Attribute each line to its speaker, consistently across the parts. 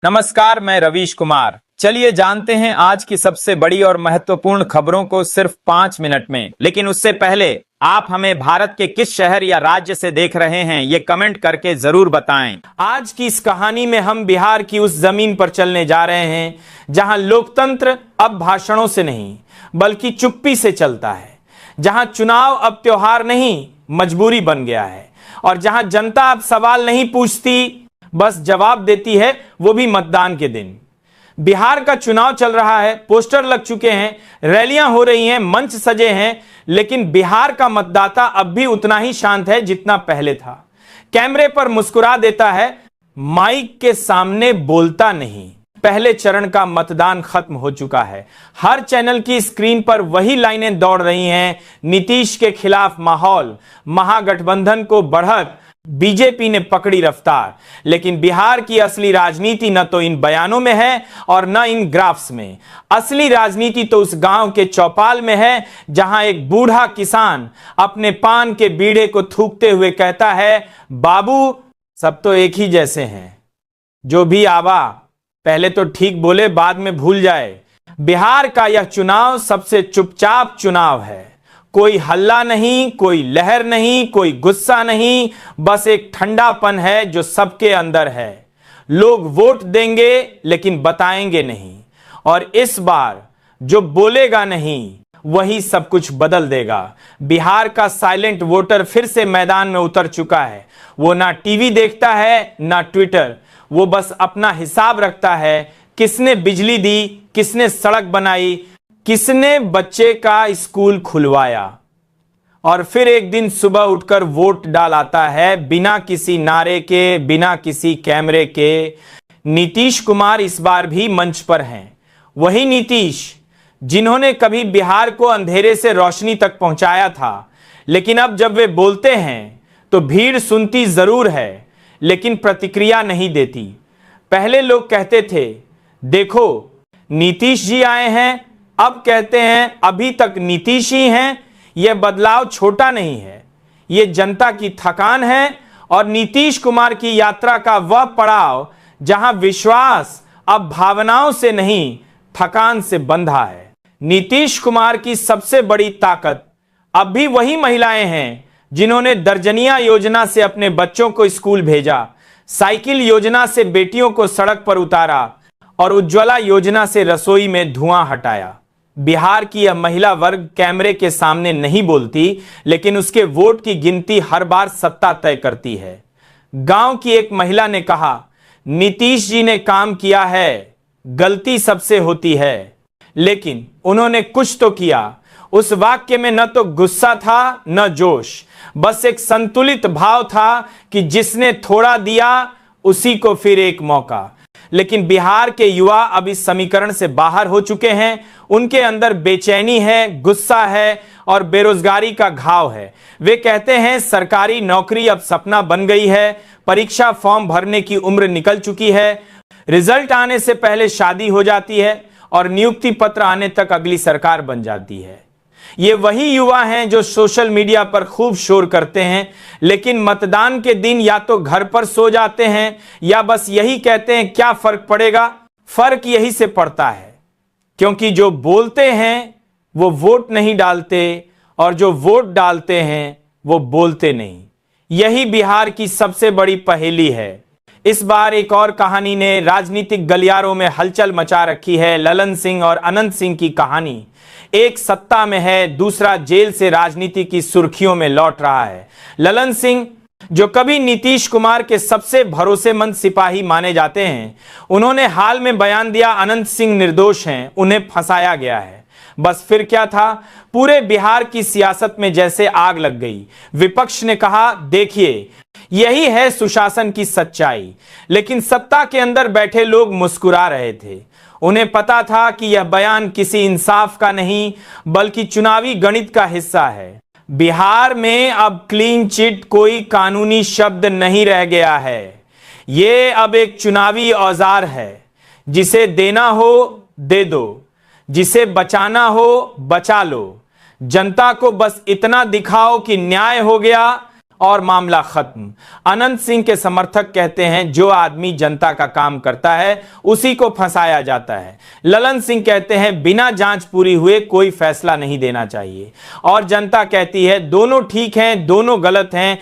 Speaker 1: नमस्कार, मैं रवीश कुमार। चलिए जानते हैं आज की सबसे बड़ी और महत्वपूर्ण खबरों को सिर्फ 5 मिनट में। लेकिन उससे पहले आप हमें भारत के किस शहर या राज्य से देख रहे हैं ये कमेंट करके जरूर बताएं। आज की इस कहानी में हम बिहार की उस जमीन पर चलने जा रहे हैं जहां लोकतंत्र अब भाषणों से नहीं बल्कि चुप्पी से चलता है, जहां चुनाव अब त्योहार नहीं मजबूरी बन गया है और जहां जनता अब सवाल नहीं पूछती बस जवाब देती है, वो भी मतदान के दिन। बिहार का चुनाव चल रहा है, पोस्टर लग चुके हैं, रैलियां हो रही हैं, मंच सजे हैं, लेकिन बिहार का मतदाता अब भी उतना ही शांत है जितना पहले था। कैमरे पर मुस्कुरा देता है, माइक के सामने बोलता नहीं। पहले चरण का मतदान खत्म हो चुका है। हर चैनल की स्क्रीन पर वही लाइनें दौड़ रही हैं। नीतीश के खिलाफ माहौल, महागठबंधन को बढ़त, बीजेपी ने पकड़ी रफ्तार। लेकिन बिहार की असली राजनीति न तो इन बयानों में है और न इन ग्राफ्स में। असली राजनीति तो उस गांव के चौपाल में है जहां एक बूढ़ा किसान अपने पान के बीड़े को थूकते हुए कहता है, बाबू सब तो एक ही जैसे हैं, जो भी आवा पहले तो ठीक बोले बाद में भूल जाए। बिहार का यह चुनाव सबसे चुपचाप चुनाव है। कोई हल्ला नहीं, कोई लहर नहीं, कोई गुस्सा नहीं, बस एक ठंडापन है जो सबके अंदर है। लोग वोट देंगे लेकिन बताएंगे नहीं, और इस बार जो बोलेगा नहीं वही सब कुछ बदल देगा। बिहार का साइलेंट वोटर फिर से मैदान में उतर चुका है। वो ना टीवी देखता है ना ट्विटर, वो बस अपना हिसाब रखता है। किसने बिजली दी, किसने सड़क बनाई, किसने बच्चे का स्कूल खुलवाया, और फिर एक दिन सुबह उठकर वोट डाल आता है बिना किसी नारे के, बिना किसी कैमरे के। नीतीश कुमार इस बार भी मंच पर हैं। वही नीतीश जिन्होंने कभी बिहार को अंधेरे से रोशनी तक पहुंचाया था। लेकिन अब जब वे बोलते हैं तो भीड़ सुनती जरूर है लेकिन प्रतिक्रिया नहीं देती। पहले लोग कहते थे, देखो नीतीश जी आए हैं, अब कहते हैं अभी तक नीतीश ही हैं। यह बदलाव छोटा नहीं है, यह जनता की थकान है और नीतीश कुमार की यात्रा का वह पड़ाव जहां विश्वास अब भावनाओं से नहीं थकान से बंधा है। नीतीश कुमार की सबसे बड़ी ताकत अब भी वही महिलाएं हैं जिन्होंने दर्जनिया योजना से अपने बच्चों को स्कूल भेजा, साइकिल योजना से बेटियों को सड़क पर उतारा और उज्ज्वला योजना से रसोई में धुआं हटाया। बिहार की यह महिला वर्ग कैमरे के सामने नहीं बोलती, लेकिन उसके वोट की गिनती हर बार सत्ता तय करती है। गांव की एक महिला ने कहा, नीतीश जी ने काम किया है, गलती सबसे होती है, लेकिन उन्होंने कुछ तो किया। उस वाक्य में न तो गुस्सा था न जोश, बस एक संतुलित भाव था कि जिसने थोड़ा दिया उसी को फिर एक मौका। लेकिन बिहार के युवा अब इस समीकरण से बाहर हो चुके हैं। उनके अंदर बेचैनी है, गुस्सा है और बेरोजगारी का घाव है। वे कहते हैं सरकारी नौकरी अब सपना बन गई है, परीक्षा फॉर्म भरने की उम्र निकल चुकी है, रिजल्ट आने से पहले शादी हो जाती है और नियुक्ति पत्र आने तक अगली सरकार बन जाती है। ये वही युवा हैं जो सोशल मीडिया पर खूब शोर करते हैं, लेकिन मतदान के दिन या तो घर पर सो जाते हैं या बस यही कहते हैं क्या फर्क पड़ेगा। फर्क यही से पड़ता है क्योंकि जो बोलते हैं वो वोट नहीं डालते और जो वोट डालते हैं वो बोलते नहीं। यही बिहार की सबसे बड़ी पहेली है। इस बार एक और कहानी ने राजनीतिक गलियारों में हलचल मचा रखी है। ललन सिंह और अनंत सिंह की कहानी। एक सत्ता में है, दूसरा जेल से राजनीति की सुर्खियों में लौट रहा है। ललन सिंह जो कभी नीतीश कुमार के सबसे भरोसेमंद सिपाही माने जाते हैं, उन्होंने हाल में बयान दिया अनंत सिंह निर्दोष हैं, उन्हें फंसाया गया है। बस फिर क्या था, पूरे बिहार की सियासत में जैसे आग लग गई। विपक्ष ने कहा, देखिए यही है सुशासन की सच्चाई। लेकिन सत्ता के अंदर बैठे लोग मुस्कुरा रहे थे। उन्हें पता था कि यह बयान किसी इंसाफ का नहीं बल्कि चुनावी गणित का हिस्सा है। बिहार में अब क्लीन चिट कोई कानूनी शब्द नहीं रह गया है। यह अब एक चुनावी औजार है। जिसे देना हो दे दो, जिसे बचाना हो बचा लो। जनता को बस इतना दिखाओ कि न्याय हो गया और मामला खत्म। अनंत सिंह के समर्थक कहते हैं जो आदमी जनता का काम करता है उसी को फंसाया जाता है। ललन सिंह कहते हैं बिना जांच पूरी हुए कोई फैसला नहीं देना चाहिए। और जनता कहती है दोनों ठीक हैं, दोनों गलत हैं,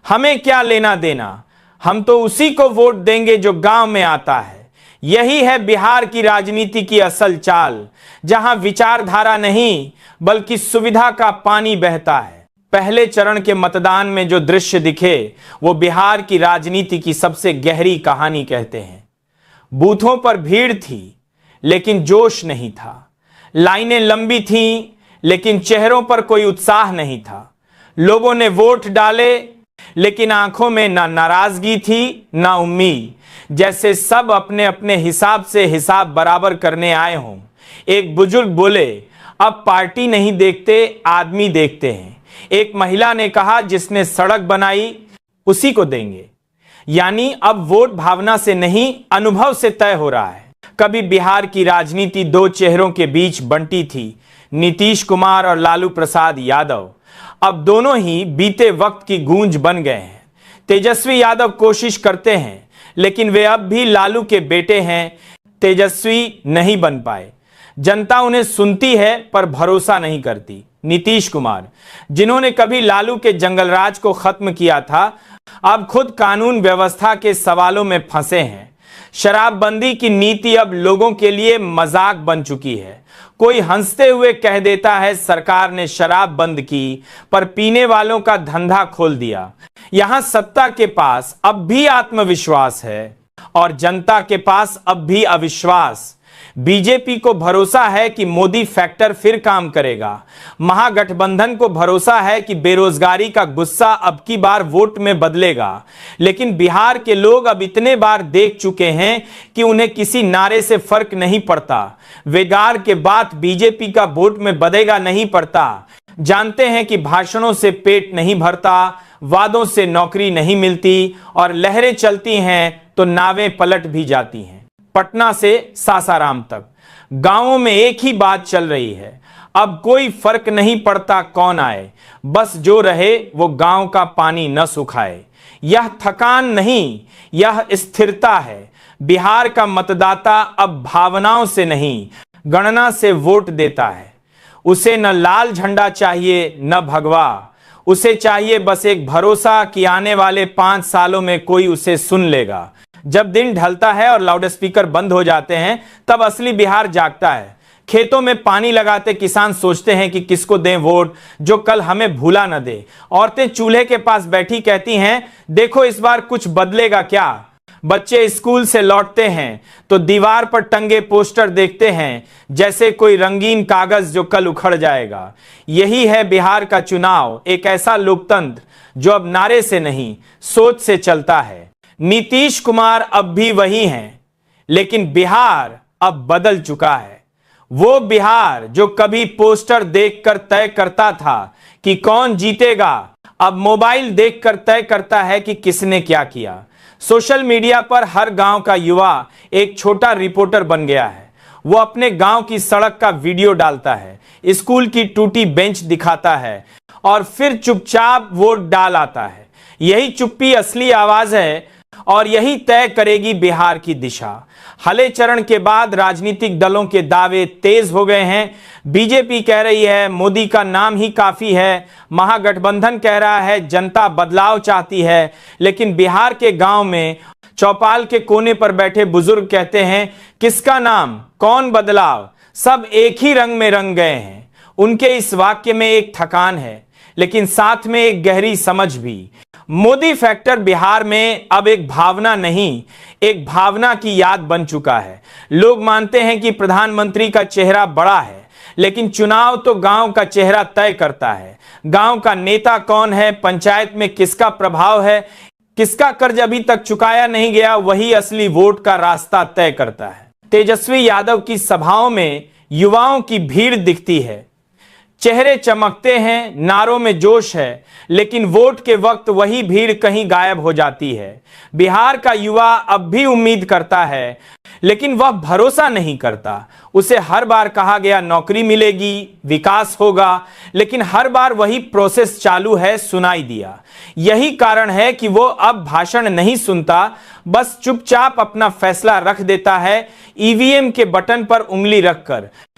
Speaker 1: हमें क्या लेना देना, हम तो उसी को वोट देंगे जो गांव में आता है। यही है बिहार की राजनीति की असल चाल, जहां विचारधारा नहीं बल्कि सुविधा का पानी बहता है। पहले चरण के मतदान में जो दृश्य दिखे वो बिहार की राजनीति की सबसे गहरी कहानी कहते हैं। बूथों पर भीड़ थी लेकिन जोश नहीं था, लाइनें लंबी थीं लेकिन चेहरों पर कोई उत्साह नहीं था। लोगों ने वोट डाले लेकिन आंखों में ना नाराजगी थी ना उम्मीद, जैसे सब अपने अपने हिसाब से हिसाब बराबर करने आए हों। एक बुजुर्ग बोले अब पार्टी नहीं देखते आदमी देखते हैं। एक महिला ने कहा जिसने सड़क बनाई उसी को देंगे। यानी अब वोट भावना से नहीं अनुभव से तय हो रहा है। कभी बिहार की राजनीति दो चेहरों के बीच बंटी थी, नीतीश कुमार और लालू प्रसाद यादव। अब दोनों ही बीते वक्त की गूंज बन गए हैं। तेजस्वी यादव कोशिश करते हैं लेकिन वे अब भी लालू के बेटे हैं, तेजस्वी नहीं बन पाए। जनता उन्हें सुनती है पर भरोसा नहीं करती। नीतीश कुमार जिन्होंने कभी लालू के जंगलराज को खत्म किया था अब खुद कानून व्यवस्था के सवालों में फंसे हैं। शराबबंदी की नीति अब लोगों के लिए मजाक बन चुकी है। कोई हंसते हुए कह देता है सरकार ने शराब बंद की पर पीने वालों का धंधा खोल दिया। यहां सत्ता के पास अब भी आत्मविश्वास है और जनता के पास अब भी अविश्वास। बीजेपी को भरोसा है कि मोदी फैक्टर फिर काम करेगा। महागठबंधन को भरोसा है कि बेरोजगारी का गुस्सा अब की बार वोट में बदलेगा। लेकिन बिहार के लोग अब इतने बार देख चुके हैं कि उन्हें किसी नारे से फर्क नहीं पड़ता। वेगार के बाद बीजेपी का वोट में बदलेगा नहीं पड़ता। जानते हैं कि भाषणों से पेट नहीं भरता, वादों से नौकरी नहीं मिलती और लहरें चलती हैं तो नावें पलट भी जाती हैं। पटना से सासाराम तक गांवों में एक ही बात चल रही है, अब कोई फर्क नहीं पड़ता कौन आए, बस जो रहे वो गांव का पानी न सुखाए। यह थकान नहीं, यह स्थिरता है। बिहार का मतदाता अब भावनाओं से नहीं गणना से वोट देता है। उसे न लाल झंडा चाहिए न भगवा, उसे चाहिए बस एक भरोसा कि आने वाले 5 सालों में कोई उसे सुन लेगा। जब दिन ढलता है और लाउडस्पीकर बंद हो जाते हैं तब असली बिहार जागता है। खेतों में पानी लगाते किसान सोचते हैं कि किसको दें वोट जो कल हमें भूला न दे। औरतें चूल्हे के पास बैठी कहती हैं देखो इस बार कुछ बदलेगा क्या। बच्चे स्कूल से लौटते हैं तो दीवार पर टंगे पोस्टर देखते हैं जैसे कोई रंगीन कागज जो कल उखड़ जाएगा। यही है बिहार का चुनाव, एक ऐसा लोकतंत्र जो अब नारे से नहीं सोच से चलता है। नीतीश कुमार अब भी वही हैं लेकिन बिहार अब बदल चुका है। वो बिहार जो कभी पोस्टर देखकर तय करता था कि कौन जीतेगा अब मोबाइल देखकर तय करता है कि किसने क्या किया। सोशल मीडिया पर हर गांव का युवा एक छोटा रिपोर्टर बन गया है। वो अपने गांव की सड़क का वीडियो डालता है, स्कूल की टूटी बेंच दिखाता है और फिर चुपचाप वोट डाल आता है। यही चुप्पी असली आवाज है और यही तय करेगी बिहार की दिशा। हले चरण के बाद राजनीतिक दलों के दावे तेज हो गए हैं। बीजेपी कह रही है मोदी का नाम ही काफी है, महागठबंधन कह रहा है जनता बदलाव चाहती है, लेकिन बिहार के गांव में चौपाल के कोने पर बैठे बुजुर्ग कहते हैं किसका नाम कौन बदलाव, सब एक ही रंग में रंग गए हैं। उनके इस वाक्य में एक थकान है लेकिन साथ में एक गहरी समझ भी। मोदी फैक्टर बिहार में अब एक भावना नहीं एक भावना की याद बन चुका है। लोग मानते हैं कि प्रधानमंत्री का चेहरा बड़ा है लेकिन चुनाव तो गांव का चेहरा तय करता है। गांव का नेता कौन है, पंचायत में किसका प्रभाव है, किसका कर्ज अभी तक चुकाया नहीं गया, वही असली वोट का रास्ता तय करता है। तेजस्वी यादव की सभाओं में युवाओं की भीड़ दिखती है। चेहरे चमकते हैं, नारों में जोश है, लेकिन वोट के वक्त वही भीड़ कहीं गायब हो जाती है। बिहार का युवा अब भी उम्मीद करता है, लेकिन वह भरोसा नहीं करता। उसे हर बार कहा गया नौकरी मिलेगी, विकास होगा, लेकिन हर बार वही प्रोसेस चालू है सुनाई दिया। यही कारण है कि वो अब भाषण नहीं सुनता, बस चुपचाप अपना फैसला रख देता है, ईवीएम के बटन पर उंगली रखकर।